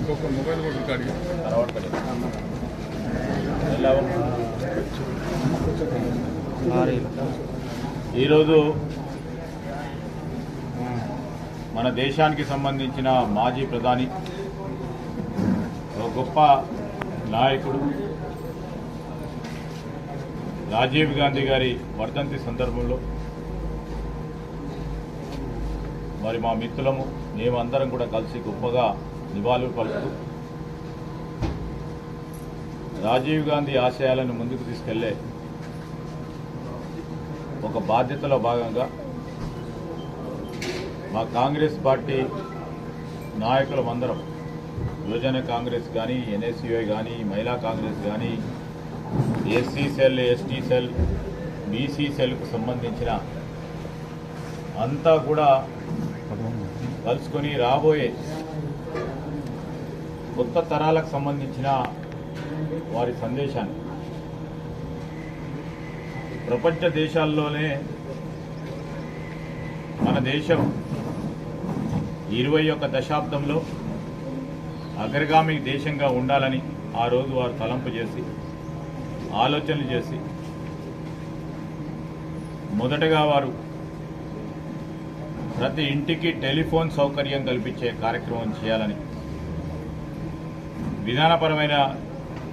Mobile కూడా record ఈరోజు మన దేశానికి సంబంధించిన మాజీ ప్రధాని, ఒక గొప్ప నాయకుడు రాజీవ్ గాంధీ గారి వర్ధంతి సందర్భంలో మరి మా మిత్రులము మేమందరం కూడా కలిసి గొప్పగా నివాళులు పలుకుతూ రాజీవ్ గాంధీ ఆశయాలను ముందుకు తీసుకెళ్లే ఒక బాధ్యతలో భాగంగా మా కాంగ్రెస్ పార్టీ నాయకులమందరం యువజన కాంగ్రెస్ కానీ, ఎన్ఎస్యుఐ కానీ, మహిళా కాంగ్రెస్ కానీ, SC cell, ST cell, BC సెల్కు సంబంధించిన అంతా కూడా కలుసుకొని రాబోయే కొత్త తరాలకు సంబంధించిన వారి సందేశాన్ని ప్రపంచ దేశాల్లోనే మన దేశం 21వ దశాబ్దంలో అగ్రగామి దేశంగా ఉండాలని ఆ రోజు వారు తలంపు చేసి ఆలోచనలు చేసి మొదటగా వారు ప్రతి ఇంటికి టెలిఫోన్ సౌకర్యం కల్పించే కార్యక్రమం చేయాలని విధానపరమైన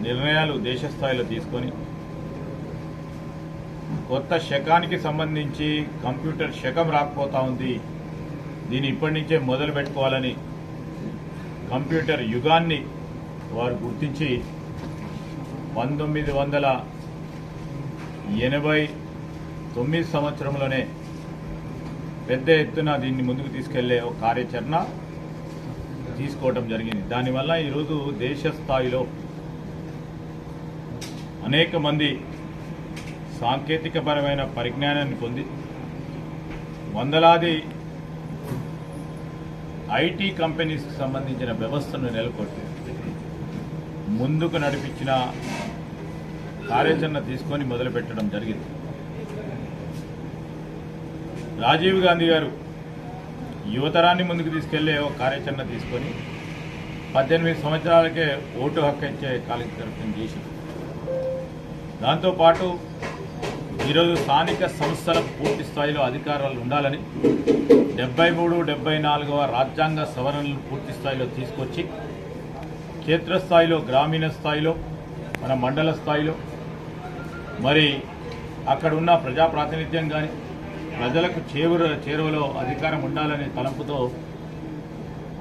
నిర్ణయాలు దేశ స్థాయిలో తీసుకొని కొత్త శకానికి సంబంధించి కంప్యూటర్ శకం రాకపోతా ఉంది, దీన్ని ఇప్పటి నుంచే మొదలు పెట్టుకోవాలని కంప్యూటర్ యుగాన్ని వారు గుర్తించి 1989 సంవత్సరంలోనే పెద్ద ఎత్తున దీన్ని ముందుకు తీసుకెళ్లే ఒక కార్యాచరణ తీసుకోవడం జరిగింది. దానివల్ల ఈరోజు దేశ స్థాయిలో అనేక మంది సాంకేతికపరమైన పరిజ్ఞానాన్ని పొంది వందలాది ఐటీ కంపెనీస్కి సంబంధించిన వ్యవస్థను నెలకొల్పి ముందుకు నడిపించిన కార్యాచరణ తీసుకొని మొదలుపెట్టడం జరిగింది. రాజీవ్ గాంధీ గారు యువతరాన్ని ముందుకు తీసుకెళ్లే ఒక కార్యాచరణ తీసుకొని 18 సంవత్సరాలకే ఓటు హక్కు ఇచ్చే కార్యక్రమం చేసింది. దాంతోపాటు ఈరోజు స్థానిక సంస్థల పూర్తి స్థాయిలో అధికారాలు ఉండాలని 73, 74వ రాజ్యాంగ సవరణలను పూర్తి స్థాయిలో తీసుకొచ్చి క్షేత్రస్థాయిలో, గ్రామీణ స్థాయిలో, మన మండల స్థాయిలో మరి అక్కడ ఉన్న ప్రజాప్రాతినిధ్యం కానీ ప్రజలకు చేరువలో అధికారం ఉండాలనే తలంపుతో